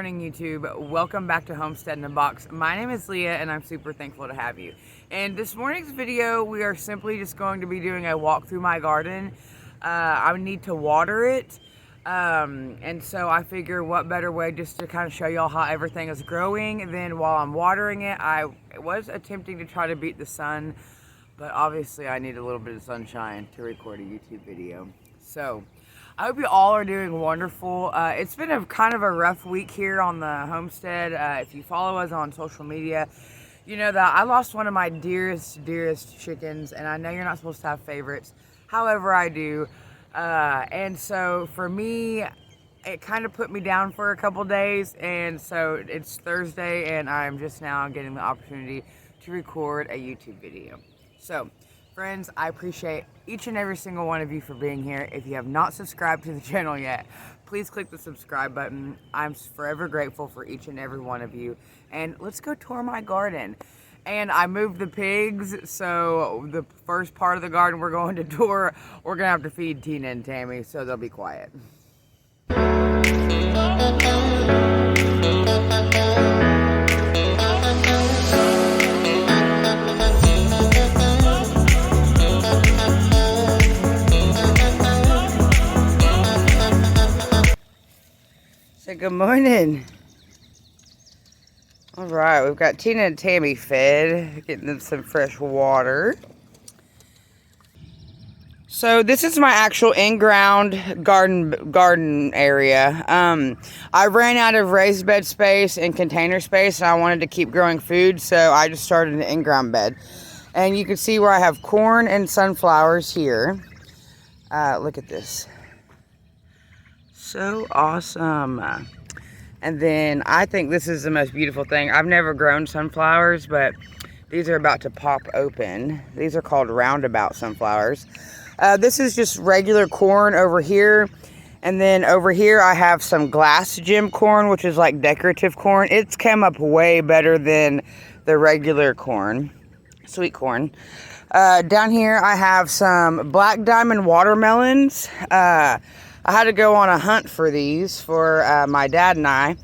morning, YouTube. Welcome back to Homestead in a Box. My name is Leah and I'm super thankful to have you. In this morning's video, we are simply just going to be doing a walk through my garden. I need to water it. And so I figure what better way just to kind of show y'all how everything is growing. Then while I'm watering it, I was attempting to try to beat the sun, but obviously I need a little bit of sunshine to record a YouTube video. So I hope you all are doing wonderful. It's been a kind of a rough week here on the homestead. If you follow us on social media, you know that I lost one of my dearest chickens, and I know you're not supposed to have favorites. However, I do. And so for me, it kind of put me down for a couple days, and so it's Thursday and I'm just now getting the opportunity to record a YouTube video. So friends, I appreciate each and every single one of you for being here. If you have not subscribed to the channel yet, please click the subscribe button. I'm forever grateful for each and every one of you. And let's go tour my garden. And I moved the pigs, so the first part of the garden we're going to tour, we're gonna have to feed Tina and Tammy, so they'll be quiet. Say good morning. All right, we've got Tina and Tammy fed, getting them some fresh water. So this is my actual in-ground garden area. I ran out of raised bed space and container space, and I wanted to keep growing food, so I just started an in-ground bed. And you can see where I have corn and sunflowers here. Look at this. So awesome. And then I think this is the most beautiful thing. I've never grown sunflowers, but these are about to pop open. These are called roundabout sunflowers. This is just regular corn over here. And then over here I have some glass gem corn, which is like decorative corn. It's come up way better than the regular corn, sweet corn. Down here I have some black diamond watermelons. I had to go on a hunt for these for my dad and I,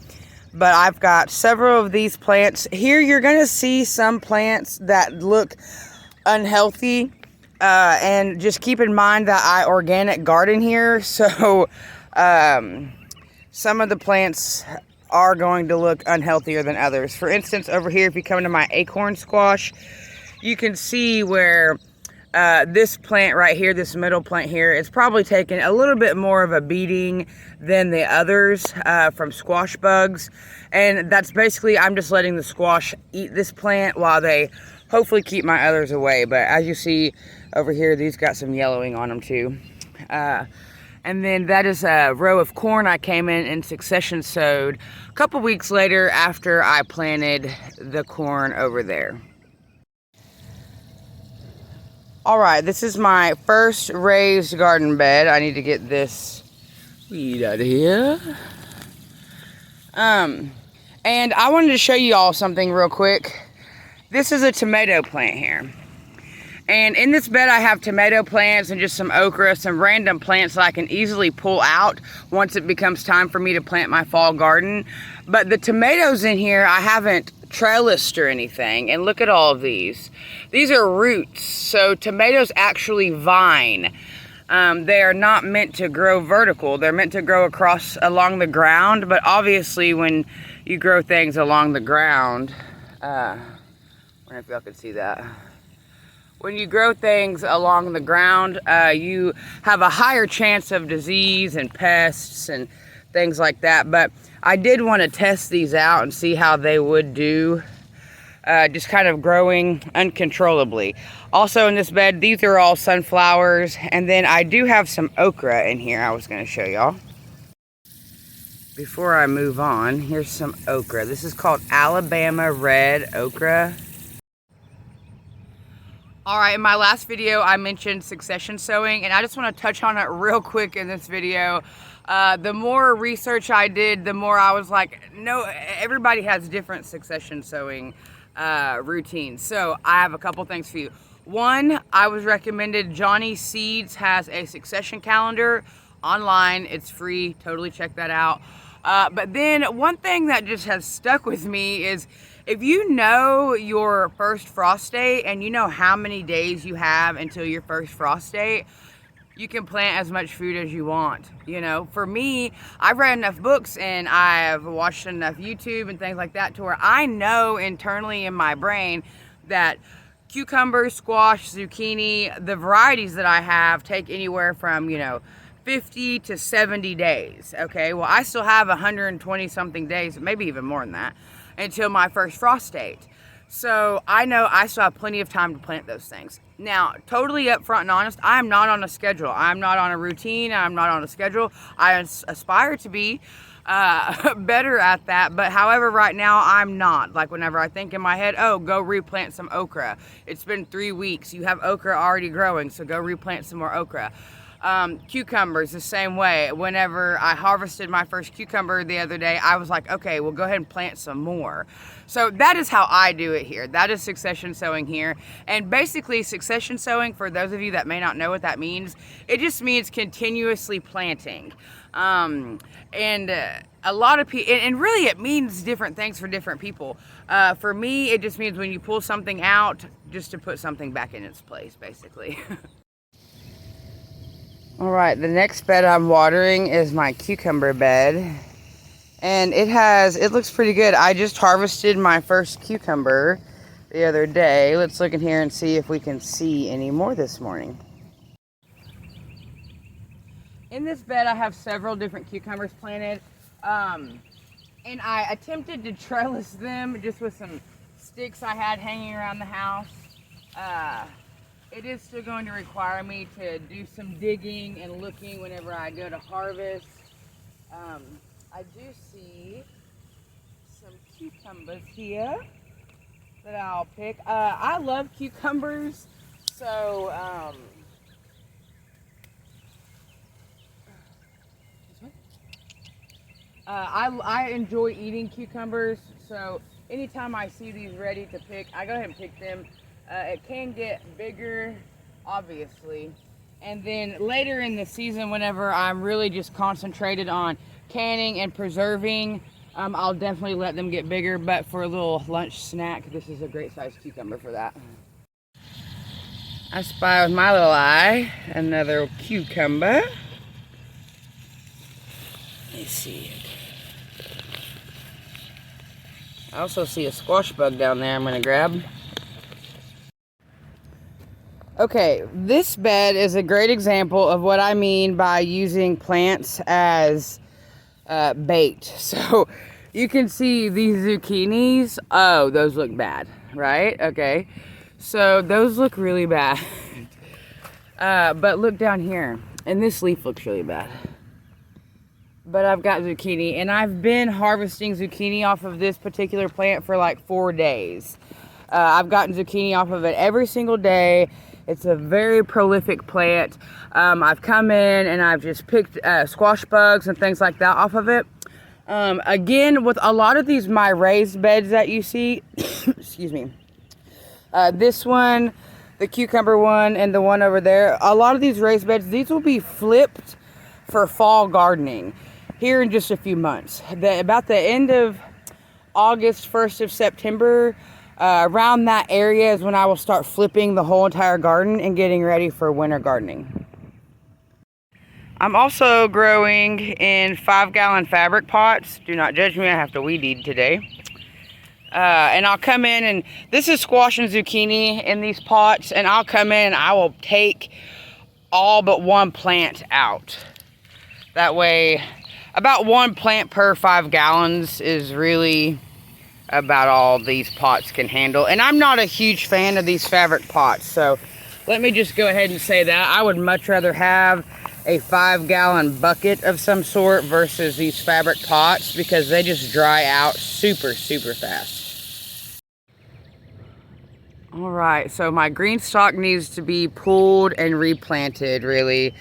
but I've got several of these plants. Here you're going to see some plants that look unhealthy, and just keep in mind that I organic garden here, so some of the plants are going to look unhealthier than others. For instance, over here, if you come into my acorn squash, you can see where this plant right here, this middle plant here, it's probably taken a little bit more of a beating than the others from squash bugs. And that's basically, I'm just letting the squash eat this plant while they hopefully keep my others away. But as you see over here, these got some yellowing on them too. And then that is a row of corn I came in and succession sowed a couple weeks later after I planted the corn over there. Alright, this is my first raised garden bed. I need to get this weed out of here. And I wanted to show you all something real quick. This is a tomato plant here. And in this bed I have tomato plants and just some okra, some random plants that I can easily pull out once it becomes time for me to plant my fall garden. But the tomatoes in here, I haven't trellised or anything. And look at all of these. These are roots, so tomatoes actually vine. They are not meant to grow vertical. They're meant to grow along the ground, but obviously when you grow things along the ground, I wonder if y'all can see that. When you grow things along the ground, you have a higher chance of disease and pests and things like that. But I did want to test these out and see how they would do, just kind of growing uncontrollably. Also in this bed, these are all sunflowers, and then I do have some okra in here I was going to show y'all. Before I move on, here's some okra. This is called Alabama red okra. Alright, in my last video I mentioned succession sowing, and I just want to touch on it real quick in this video. The more research I did, the more I was like, no, everybody has different succession sowing routines. So I have a couple things for you. One, I was recommended Johnny Seeds has a succession calendar online. It's free, totally check that out. But then one thing that just has stuck with me is if you know your first frost date and you know how many days you have until your first frost date, you can plant as much food as you want. You know, for me, I've read enough books and I've watched enough YouTube and things like that to where I know internally in my brain that cucumber, squash, zucchini, the varieties that I have take anywhere from, 50 to 70 days. Okay, well, I still have 120 something days, maybe even more than that, until my first frost date. So I know I still have plenty of time to plant those things. Now, totally upfront and honest, I'm not on a schedule. I'm not on a routine. I'm not on a schedule. I aspire to be better at that. But however, right now, I'm not. Like whenever I think in my head, oh, go replant some okra. It's been 3 weeks. You have okra already growing, so go replant some more okra. Cucumbers the same way. Whenever I harvested my first cucumber the other day, I was like, okay, well, go ahead and plant some more. So that is how I do it here. That is succession sowing here. And basically succession sowing, for those of you that may not know what that means, it just means continuously planting. And a lot of people, and really it means different things for different people. For me, it just means when you pull something out, just to put something back in its place, basically. All right, the next bed I'm watering is my cucumber bed. And it looks pretty good. I just harvested my first cucumber the other day. Let's look in here and see if we can see any more this morning. In this bed, I have several different cucumbers planted. And I attempted to trellis them just with some sticks I had hanging around the house. It is still going to require me to do some digging and looking whenever I go to harvest. I do see some cucumbers here that I'll pick. I love cucumbers, so I enjoy eating cucumbers, so anytime I see these ready to pick, I go ahead and pick them. It can get bigger, obviously, and then later in the season, whenever I'm really just concentrated on canning and preserving, I'll definitely let them get bigger. But for a little lunch snack, this is a great sized cucumber for that. I spy with my little eye another cucumber. Let me see it. I also see a squash bug down there I'm gonna grab. Okay, this bed is a great example of what I mean by using plants as bait. So you can see these zucchinis. Oh, those look bad, right? Okay, so those look really bad. But look down here, and this leaf looks really bad. But I've got zucchini, and I've been harvesting zucchini off of this particular plant for like 4 days. I've gotten zucchini off of it every single day. It's a very prolific plant. I've come in and I've just picked squash bugs and things like that off of it. Again, with a lot of these my raised beds that you see, excuse me, this one, the cucumber one, and the one over there, a lot of these raised beds, these will be flipped for fall gardening here in just a few months. About the end of August, 1st of September, around that area is when I will start flipping the whole entire garden and getting ready for winter gardening. I'm also growing in 5-gallon fabric pots. Do not judge me, I have to weed eat today. And I'll come in, and this is squash and zucchini in these pots, and I'll come in and I will take all but one plant out. That way, about one plant per 5 gallons is really about all these pots can handle. And I'm not a huge fan of these fabric pots, so let me just go ahead and say that. I would much rather have a 5-gallon bucket of some sort versus these fabric pots, because they just dry out super fast. All right, so my green stalk needs to be pulled and replanted, really.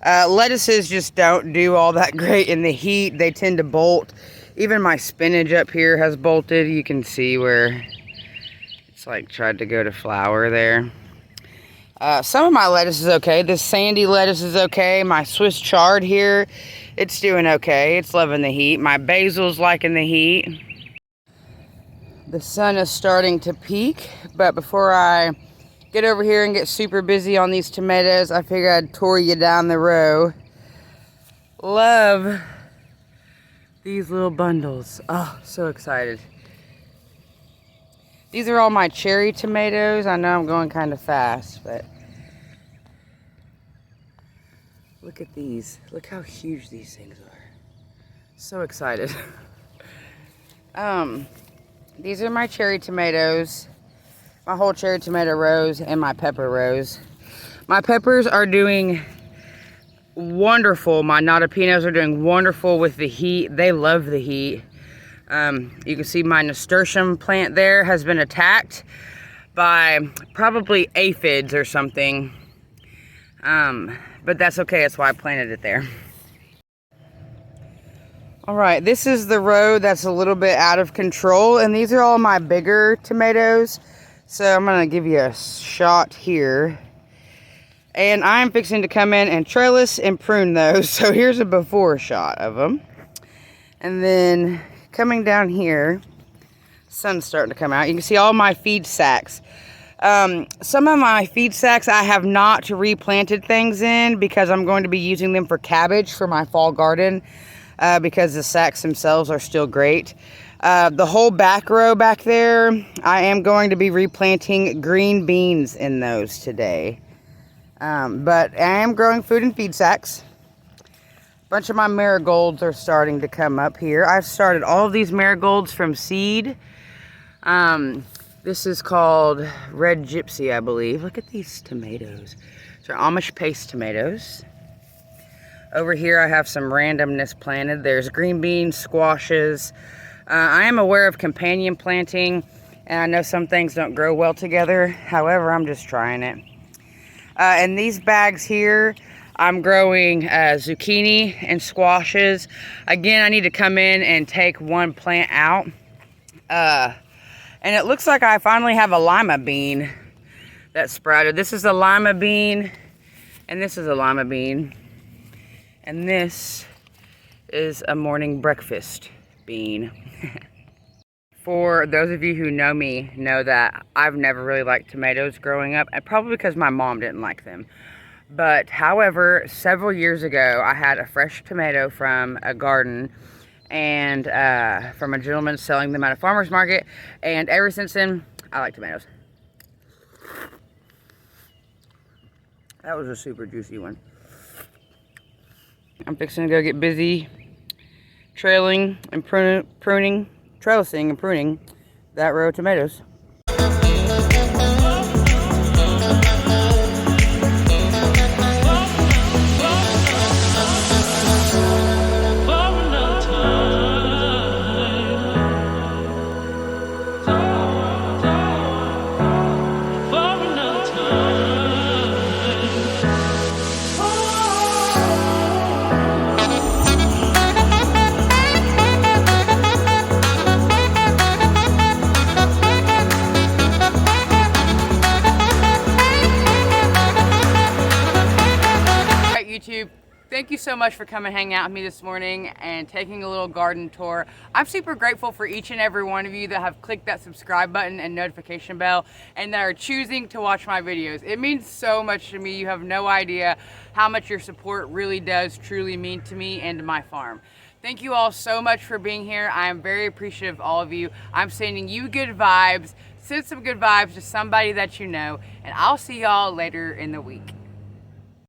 Lettuces just don't do all that great in the heat. They tend to bolt. Even my spinach up here has bolted. You can see where it's like tried to go to flower there. Some of my lettuce is okay. This sandy lettuce is okay. My Swiss chard here, it's doing okay. It's loving the heat. My basil's liking the heat. The sun is starting to peak, but before I get over here and get super busy on these tomatoes, I figured I'd tour you down the row. Love these little bundles. Oh, so excited. These are all my cherry tomatoes. I know I'm going kind of fast, but look at these. Look how huge these things are. So excited. These are my cherry tomatoes. My whole cherry tomato rows and my pepper rows. My peppers are doing wonderful. My natapinos are doing wonderful with the heat. They love the heat. You can see my nasturtium plant there has been attacked by probably aphids or something. But that's okay. That's why I planted it there. All right, this is the row that's a little bit out of control, and these are all my bigger tomatoes. So I'm gonna give you a shot here. And I'm fixing to come in and trellis and prune those. So here's a before shot of them. And then coming down here, sun's starting to come out. You can see all my feed sacks. Some of my feed sacks I have not replanted things in because I'm going to be using them for cabbage for my fall garden. Because the sacks themselves are still great. The whole back row back there, I am going to be replanting green beans in those today. But I am growing food and feed sacks. A bunch of my marigolds are starting to come up here. I've started all of these marigolds from seed. This is called Red Gypsy, I believe. Look at these tomatoes. These are Amish paste tomatoes. Over here I have some randomness planted. There's green beans, squashes. I am aware of companion planting, and I know some things don't grow well together. However, I'm just trying it. In these bags here, I'm growing zucchini and squashes. Again, I need to come in and take one plant out. And it looks like I finally have a lima bean that sprouted. This is a lima bean, and this is a lima bean. And this is a morning breakfast bean. For those of you who know me, know that I've never really liked tomatoes growing up, and probably because my mom didn't like them. But however, several years ago, I had a fresh tomato from a garden and from a gentleman selling them at a farmer's market. And ever since then, I like tomatoes. That was a super juicy one. I'm fixing to go get busy trailing and trellising and pruning that row of tomatoes. YouTube, thank you so much for coming hang out with me this morning and taking a little garden tour. I'm super grateful for each and every one of you that have clicked that subscribe button and notification bell and that are choosing to watch my videos. It means so much to me. You have no idea how much your support really does truly mean to me and to my farm. Thank you all so much for being here. I am very appreciative of all of you. I'm sending you good vibes. Send some good vibes to somebody that you know, and I'll see y'all later in the week.